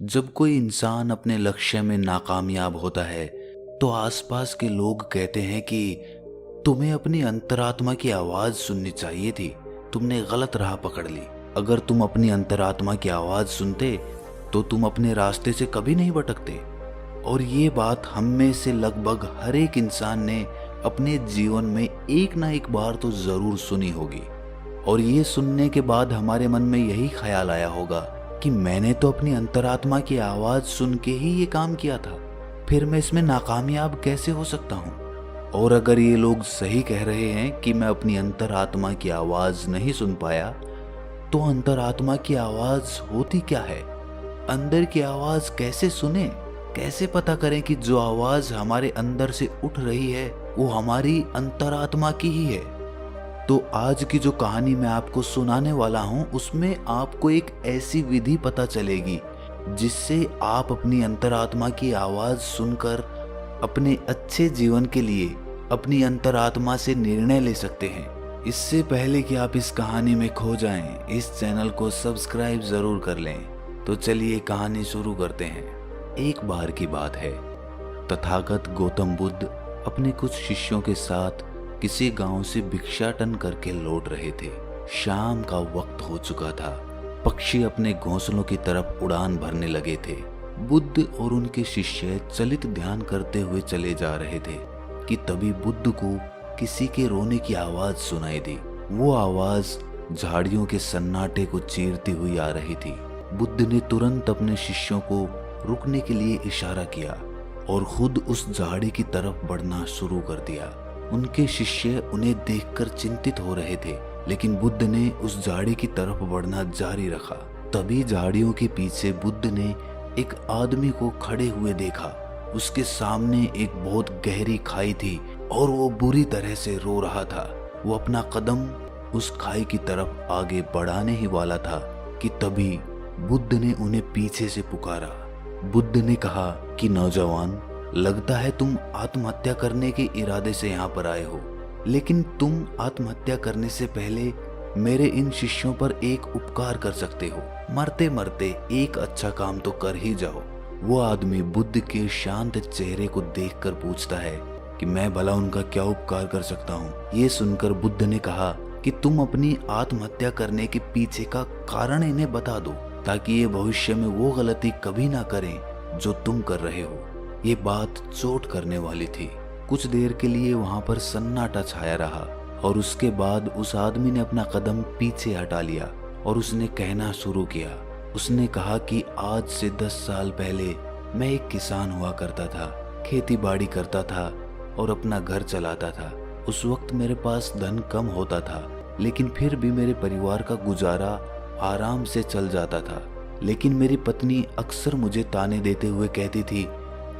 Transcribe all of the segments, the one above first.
जब कोई इंसान अपने लक्ष्य में नाकामयाब होता है तो आसपास के लोग कहते हैं कि तुम्हें अपनी अंतरात्मा की आवाज सुननी चाहिए थी, तुमने गलत राह पकड़ ली। अगर तुम अपनी अंतरात्मा की आवाज सुनते तो तुम अपने रास्ते से कभी नहीं भटकते। और ये बात हम में से लगभग हर एक इंसान ने अपने जीवन में एक ना एक बार तो जरूर सुनी होगी। और ये सुनने के बाद हमारे मन में यही ख्याल आया होगा कि मैंने तो अपनी अंतरात्मा की आवाज सुन के ही ये काम किया था, फिर मैं इसमें नाकामयाब कैसे हो सकता हूँ। और अगर ये लोग सही कह रहे हैं कि मैं अपनी अंतरात्मा की आवाज नहीं सुन पाया, तो अंतरात्मा की आवाज होती क्या है? अंदर की आवाज कैसे सुने? कैसे पता करें कि जो आवाज हमारे अंदर से उठ रही है वो हमारी अंतरात्मा की ही है? तो आज की जो कहानी मैं आपको सुनाने वाला हूं उसमें आपको एक ऐसी विधि पता चलेगी जिससे आप अपनी अंतरात्मा की आवाज सुनकर अपने अच्छे जीवन के लिए अपनी अंतरात्मा से निर्णय ले सकते हैं। इससे पहले कि आप इस कहानी में खो जाएं, इस चैनल को सब्सक्राइब जरूर कर लें। तो चलिए कहानी शुरू करते हैं। एक बार की बात है, तथागत गौतम बुद्ध अपने कुछ शिष्यों के साथ किसी गांव से भिक्षाटन करके लौट रहे थे। शाम का वक्त हो चुका था, पक्षी अपने घोंसलों की तरफ उड़ान भरने लगे थे। बुद्ध और उनके शिष्य चलित ध्यान करते हुए चले जा रहे थे कि तभी बुद्ध को किसी के रोने की आवाज सुनाई दी। वो आवाज झाड़ियों के सन्नाटे को चीरती हुई आ रही थी। बुद्ध ने तुरंत अपने शिष्यों को रुकने के लिए इशारा किया और खुद उस झाड़ी की तरफ बढ़ना शुरू कर दिया। उनके शिष्य उन्हें देखकर चिंतित हो रहे थे, लेकिन बुद्ध ने उस झाड़ी की तरफ बढ़ना जारी रखा। तभी झाड़ियों के पीछे बुद्ध ने एक आदमी को खड़े हुए देखा। उसके सामने एक बहुत गहरी खाई थी और वो बुरी तरह से रो रहा था। वो अपना कदम उस खाई की तरफ आगे बढ़ाने ही वाला था कि तभी बुद्ध ने उन्हें पीछे से पुकारा। बुद्ध ने कहा कि नौजवान, लगता है तुम आत्महत्या करने के इरादे से यहाँ पर आए हो, लेकिन तुम आत्महत्या करने से पहले मेरे इन शिष्यों पर एक उपकार कर सकते हो। मरते मरते एक अच्छा काम तो कर ही जाओ। वो आदमी बुद्ध के शांत चेहरे को देखकर पूछता है कि मैं भला उनका क्या उपकार कर सकता हूँ। ये सुनकर बुद्ध ने कहा कि तुम अपनी आत्महत्या करने के पीछे का कारण इन्हें बता दो, ताकि ये भविष्य में वो गलती कभी ना करें जो तुम कर रहे हो। ये बात चोट करने वाली थी। कुछ देर के लिए वहां पर सन्नाटा छाया रहा और उसके बाद उस आदमी ने अपना कदम पीछे हटा लिया और उसने कहना शुरू किया। उसने कहा कि आज से 10 साल पहले मैं एक किसान हुआ करता था, खेती बाड़ी करता था और अपना घर चलाता था। उस वक्त मेरे पास धन कम होता था, लेकिन फिर भी मेरे परिवार का गुजारा आराम से चल जाता था। लेकिन मेरी पत्नी अक्सर मुझे ताने देते हुए कहती थी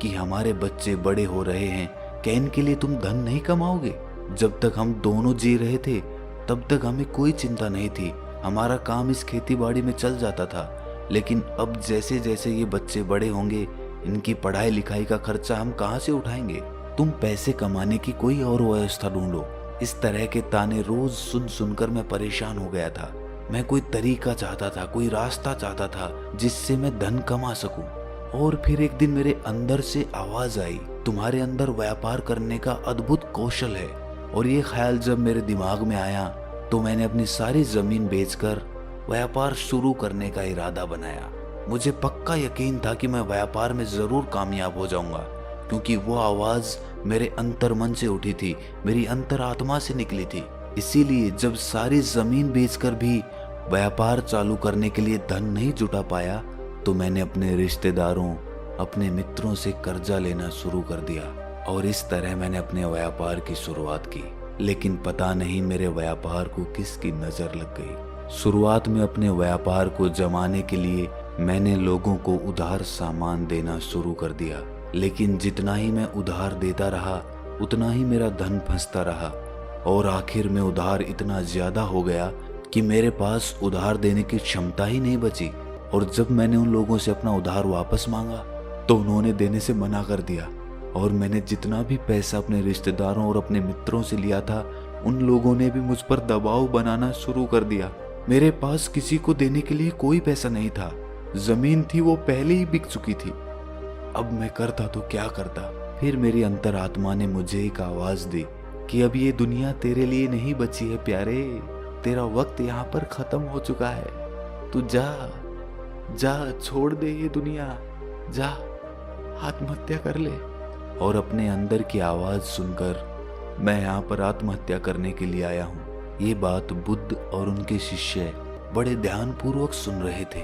कि हमारे बच्चे बड़े हो रहे हैं, क्या इनके लिए तुम धन नहीं कमाओगे? जब तक हम दोनों जी रहे थे तब तक हमें कोई चिंता नहीं थी, हमारा काम इस खेती बाड़ी में चल जाता था। लेकिन अब जैसे जैसे ये बच्चे बड़े होंगे, इनकी पढ़ाई लिखाई का खर्चा हम कहाँ से उठाएंगे? तुम पैसे कमाने की कोई और व्यवस्था ढूंढो। इस तरह के ताने रोज सुन सुनकर मैं परेशान हो गया था। मैं कोई तरीका चाहता था, कोई रास्ता चाहता था जिससे मैं धन कमा सकूं। और फिर एक दिन मेरे अंदर से आवाज आई, तुम्हारे अंदर व्यापार करने का अद्भुत कौशल है। और ये ख्याल जब मेरे दिमाग में आया तो मैंने अपनी सारी जमीन बेचकर व्यापार शुरू करने का इरादा बनाया। मुझे पक्का यकीन था कि मैं व्यापार में जरूर कामयाब हो जाऊंगा, क्योंकि वो आवाज मेरे अंतर्मन से उठी थी, मेरी अंतरात्मा से निकली थी। इसीलिए जब सारी जमीन बेचकर भी व्यापार चालू करने के लिए धन नहीं जुटा पाया तो मैंने अपने रिश्तेदारों, अपने मित्रों से कर्जा लेना शुरू कर दिया और इस तरह मैंने अपने व्यापार की शुरुआत की। लेकिन पता नहीं मेरे व्यापार को किसकी नजर लग गई। शुरुआत में अपने व्यापार को जमाने के लिए मैंने लोगों को उधार सामान देना शुरू कर दिया, लेकिन जितना ही मैं उधार देता रहा उतना ही मेरा धन फंसता रहा और आखिर में उधार इतना ज्यादा हो गया कि मेरे पास उधार देने की क्षमता ही नहीं बची। और जब मैंने उन लोगों से अपना उधार वापस मांगा तो उन्होंने देने से मना कर दिया और मैंने जितना भी पैसा अपने रिश्तेदारों और अपने मित्रों से लिया था उन लोगों ने भी मुझ पर दबाव बनाना शुरू कर दिया। मेरे पास किसी को देने के लिए कोई पैसा नहीं था। जमीन थी वो पहले ही बिक चुकी थी। अब मैं करता तो क्या करता। फिर मेरी अंतरात्मा ने मुझे एक आवाज दी कि अब ये दुनिया तेरे लिए नहीं बची है प्यारे, तेरा वक्त यहाँ पर खत्म हो चुका है। तू जा जा, छोड़ दे ये दुनिया, जा आत्महत्या कर ले। और अपने अंदर की आवाज सुनकर मैं यहाँ पर आत्महत्या करने के लिए आया हूँ। ये बात बुद्ध और उनके शिष्य बड़े ध्यानपूर्वक सुन रहे थे।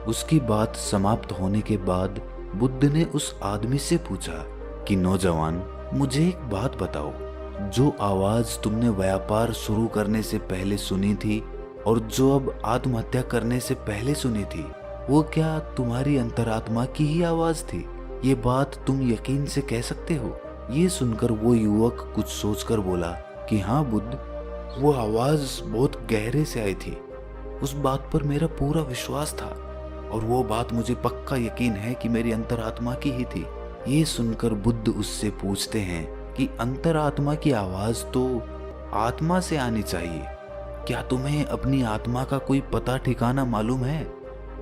उसकी बात समाप्त होने के बाद बुद्ध ने उस आदमी से पूछा कि नौजवान, मुझे एक बात बताओ, जो आवाज तुमने व्यापार शुरू करने से पहले सुनी थी और जो अब आत्महत्या करने से पहले सुनी थी, वो क्या तुम्हारी अंतरात्मा की ही आवाज थी? ये बात तुम यकीन से कह सकते हो? ये सुनकर वो युवक कुछ सोचकर बोला कि हाँ बुद्ध, वो आवाज बहुत गहरे से आई थी। उस बात पर मेरा पूरा विश्वास था और वो बात मुझे पक्का यकीन है कि मेरी अंतरात्मा की ही थी। ये सुनकर बुद्ध उससे पूछते हैं कि अंतरात्मा की आवाज तो आत्मा से आनी चाहिए। क्या तुम्हें अपनी आत्मा का कोई पता ठिकाना मालूम है?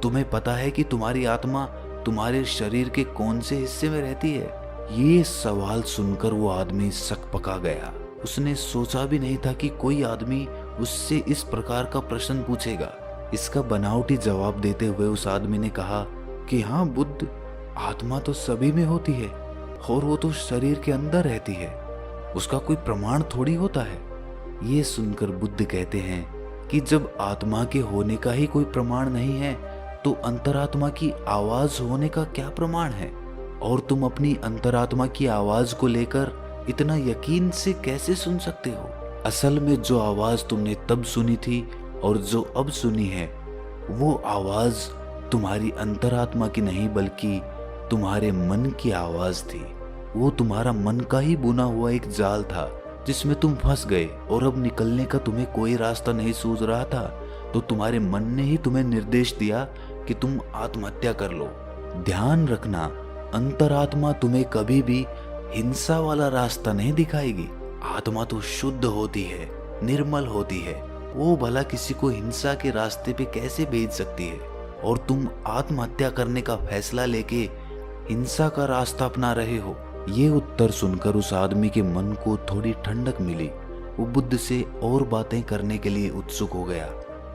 तुम्हें पता है कि तुम्हारी आत्मा तुम्हारे शरीर के कौन से हिस्से में रहती है? ये सवाल सुनकर वो आदमी सकपका गया। उसने सोचा भी नहीं था कि कोई आदमी उससे इस प्रकार का प्रश्न पूछेगा। इसका बनावटी जवाब देते हुए उस आदमी ने कहा कि हाँ बुद्ध, आत्मा तो सभी में होती है और वो तो शरीर के अंदर रहती है, उसका कोई प्रमाण थोड़ी होता है। ये सुनकर बुद्ध कहते हैं कि जब आत्मा के होने का ही कोई प्रमाण नहीं है तो अंतरात्मा की आवाज होने का क्या प्रमाण है? और तुम अपनी अंतरात्मा की आवाज को लेकर इतना यकीन से कैसे सुन सकते हो? असल में जो आवाज तुमने तब सुनी थी और जो अब सुनी है, वो आवाज तुम्हारी अंतरात्मा की नहीं बल्कि तुम्हारे मन की आवाज थी। वो तुम्हारा मन का ही बुना हुआ एक जाल था जिसमें तुम फंस गए और अब निकलने का तुम्हें कोई रास्ता नहीं सूझ रहा था, तो तुम्हारे मन ने ही तुम्हें निर्देश दिया कि तुम आत्महत्या कर लो। ध्यान रखना, अंतरात्मा तुम्हें कभी भी हिंसा वाला रास्ता नहीं दिखाएगी। आत्मा तो शुद्ध होती है, निर्मल होती है, वो भला किसी को हिंसा के रास्ते पे कैसे भेज सकती है? और तुम आत्महत्या करने का फैसला लेके हिंसा का रास्ता अपना रहे हो। ये उत्तर सुनकर उस आदमी के मन को थोड़ी ठंडक मिली। वो बुद्ध से और बातें करने के लिए उत्सुक हो गया।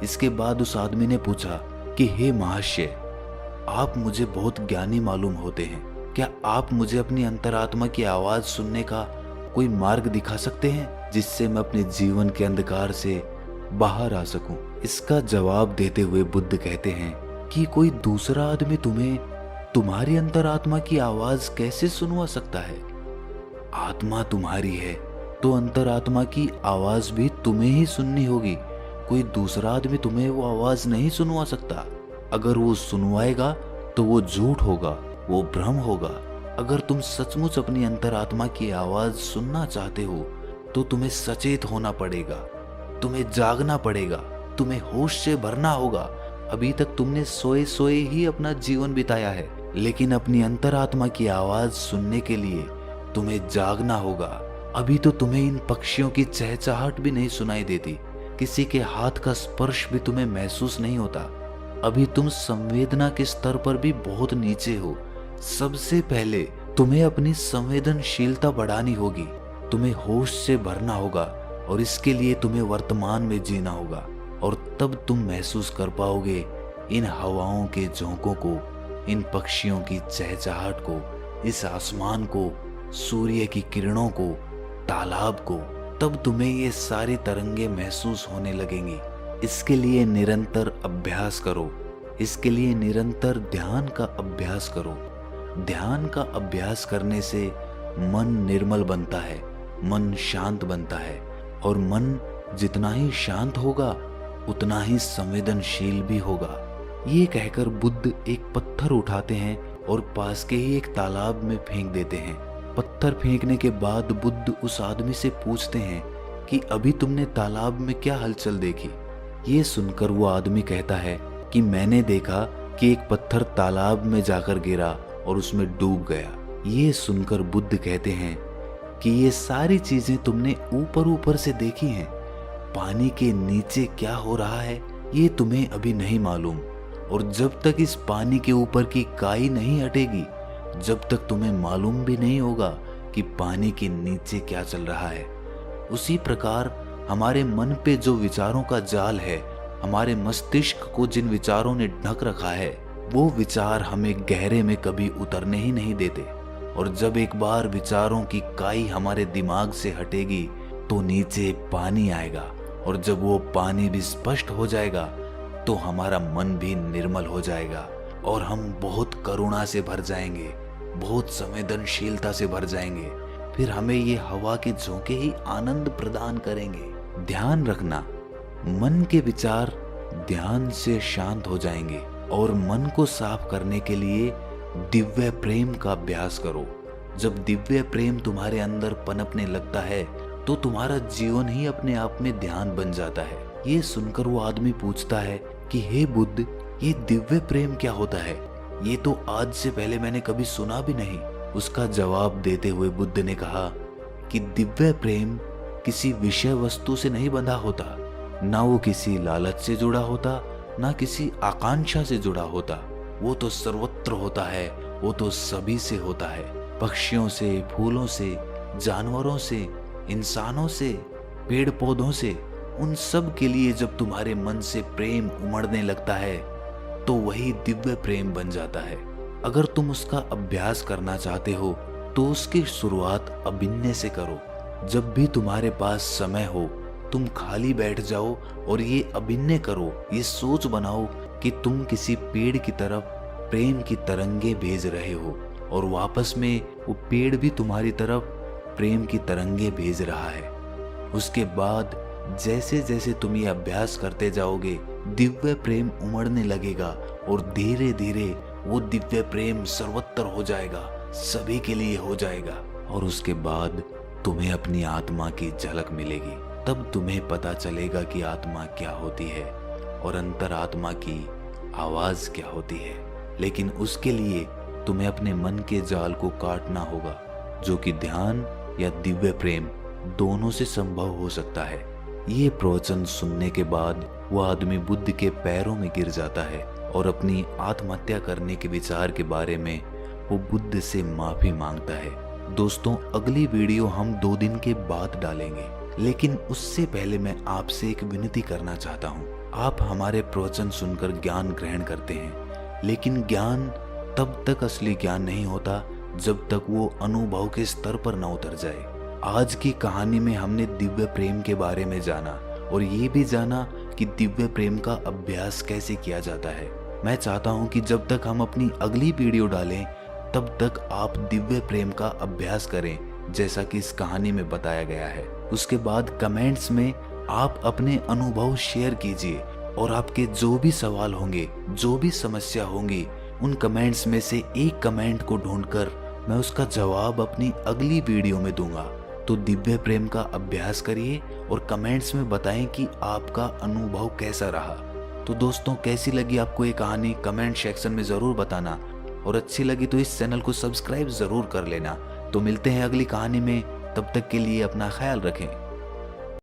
इसके बाद उस आदमी ने पूछा कि हे महाशय, आप मुझे बहुत ज्ञानी मालूम होते हैं, क्या आप मुझे अपनी अंतरात्मा की आवाज सुनने का कोई मार्ग दिखा सकते हैं जिससे मैं अपने जीवन के अंधकार से बाहर आ सकूं? इसका जवाब देते हुए बुद्ध कहते हैं कि कोई दूसरा आदमी तुम्हें तुम्हारी अंतरात्मा की आवाज कैसे सुनवा सकता है? आत्मा तुम्हारी है तो अंतरात्मा की आवाज भी तुम्हें ही सुननी होगी। कोई दूसरा आदमी तुम्हें वो आवाज नहीं सुनवा सकता। अगर वो सुनवाएगा तो वो झूठ होगा, वो भ्रम होगा। अगर तुम सचमुच अपनी अंतरात्मा की आवाज सुनना चाहते हो तो तुम्हें सचेत होना पड़ेगा, तुम्हें जागना पड़ेगा, तुम्हें होश से भरना होगा। अभी तक तुमने सोए सोए ही अपना जीवन बिताया है, लेकिन अपनी अंतरात्मा की आवाज सुनने के लिए तुम्हें जागना होगा। अभी तो तुम्हें इन पक्षियों की चहचहाहट भी नहीं सुनाई देती, किसी के हाथ का स्पर्श भी तुम्हें महसूस नहीं होता। अभी तुम संवेदना के स्तर पर भी बहुत नीचे हो। सबसे पहले तुम्हें अपनी संवेदनशीलता बढ़ानी होगी, तुम्हें होश से भरना होगा और इसके लिए तुम्हें वर्तमान में जीना होगा। और तब तुम महसूस कर पाओगे इन हवाओं के झोंकों को, इन पक्षियों की चहचहाहट को, इस आसमान को, सूर्य की किरणों को, तालाब को। तब तुम्हें ये सारी तरंगे महसूस होने लगेंगी। इसके लिए निरंतर अभ्यास करो, इसके लिए निरंतर ध्यान का अभ्यास करो। ध्यान का अभ्यास करने से मन निर्मल बनता है, मन शांत बनता है, और मन जितना ही शांत होगा उतना ही संवेदनशील भी होगा। ये कहकर बुद्ध एक पत्थर उठाते हैं और पास के ही एक तालाब में फेंक देते हैं। पत्थर फेंकने के बाद बुद्ध उस आदमी से पूछते हैं कि अभी तुमने तालाब में क्या हलचल देखी? ये सुनकर वो आदमी कहता है कि मैंने देखा कि एक पत्थर तालाब में जाकर गिरा और उसमें डूब गया। ये सुनकर बुद्ध कहते हैं कि ये सारी चीजें तुमने ऊपर ऊपर से देखी हैं, पानी के नीचे क्या हो रहा है ये तुम्हें अभी नहीं मालूम। और जब तक इस पानी के ऊपर की काई नहीं हटेगी, जब तक तुम्हें मालूम भी नहीं होगा कि पानी के नीचे क्या चल रहा है। उसी प्रकार हमारे मन पे जो विचारों का जाल है, हमारे मस्तिष्क को जिन विचारों ने ढक रखा है, वो विचार हमें गहरे में कभी उतरने ही नहीं देते। और जब एक बार विचारों की काई हमारे दिमाग से हटेगी तो नीचे पानी आएगा, और जब वो पानी भी स्पष्ट हो जाएगा तो हमारा मन भी निर्मल हो जाएगा और हम बहुत करुणा से भर जाएंगे, बहुत संवेदनशीलता से भर जाएंगे। फिर हमें ये हवा के झोंके ही आनंद प्रदान करेंगे। ध्यान रखना, मन के विचार ध्यान से शांत हो जाएंगे। और मन को साफ करने के लिए दिव्य प्रेम का अभ्यास करो। जब दिव्य प्रेम तुम्हारे अंदर पनपने लगता है तो तुम्हारा जीवन ही अपने आप में ध्यान बन जाता है। ये सुनकर वो आदमी पूछता है कि हे बुद्ध, ये दिव्य प्रेम क्या होता है? ये तो आज से पहले मैंने कभी सुना भी नहीं। उसका जवाब देते हुए बुद्ध ने कहा कि दिव्य प्रेम किसी विषय वस्तु से नहीं बंधा होता, ना वो किसी लालच से जुड़ा होता, ना किसी आकांक्षा से जुड़ा होता। वो तो सर्वत्र होता है, वो तो सभी से होता है, पक्षियों से, फूलों से, जानवरों से, इंसानों से, पेड़ पौधों से। उन सब के लिए जब तुम्हारे मन से प्रेम उमड़ने लगता है तो वही दिव्य प्रेम बन जाता है। अगर तुम उसका अभ्यास करना चाहते हो तो उसकी शुरुआत अभिनय से करो। जब भी तुम्हारे पास समय हो तुम खाली बैठ जाओ और ये अभिनय करो, ये सोच बनाओ कि तुम किसी पेड़ की तरफ प्रेम की तरंगे भेज रहे हो और वापस में वो पेड़ भी तुम्हारी तरफ प्रेम की तरंगे भेज रहा है। उसके बाद जैसे जैसे तुम ये अभ्यास करते जाओगे, दिव्य प्रेम उमड़ने लगेगा और धीरे धीरे वो दिव्य प्रेम सर्वत्र हो जाएगा, सभी के लिए हो जाएगा। और उसके बाद तुम्हें अपनी आत्मा की झलक मिलेगी। तब तुम्हें पता चलेगा कि आत्मा क्या होती है और अंतरात्मा की आवाज क्या होती है। लेकिन उसके लिए तुम्हें अपने मन के जाल को काटना होगा, जो कि ध्यान या दिव्य प्रेम दोनों से संभव हो सकता है। ये प्रवचन सुनने के बाद वह आदमी बुद्ध के पैरों में गिर जाता है और अपनी आत्महत्या करने के विचार के बारे में वो बुद्ध से माफी मांगता है। दोस्तों, अगली वीडियो हम 2 दिन के बाद डालेंगे, लेकिन उससे पहले मैं आपसे एक विनती करना चाहता हूँ। आप हमारे प्रवचन सुनकर ज्ञान ग्रहण करते हैं, लेकिन ज्ञान तब तक असली ज्ञान नहीं होता जब तक वो अनुभव के स्तर पर न उतर जाए। आज की कहानी में हमने दिव्य प्रेम के बारे में जाना और ये भी जाना कि दिव्य प्रेम का अभ्यास कैसे किया जाता है। मैं चाहता हूँ कि जब तक हम अपनी अगली वीडियो डालें तब तक आप दिव्य प्रेम का अभ्यास करें, जैसा कि इस कहानी में बताया गया है। उसके बाद कमेंट्स में आप अपने अनुभव शेयर कीजिए और आपके जो भी सवाल होंगे, जो भी समस्या होंगी, उन कमेंट्स में से एक कमेंट को ढूंढकर मैं उसका जवाब अपनी अगली वीडियो में दूंगा। तो दिव्य प्रेम का अभ्यास करिए और कमेंट्स में बताएं कि आपका अनुभव कैसा रहा। तो दोस्तों, कैसी लगी आपको ये कहानी कमेंट सेक्शन में ज़रूर बताना, और अच्छी लगी तो इस चैनल को सब्सक्राइब ज़रूर कर लेना। तो मिलते हैं अगली कहानी में, तब तक के लिए अपना ख्याल रखें।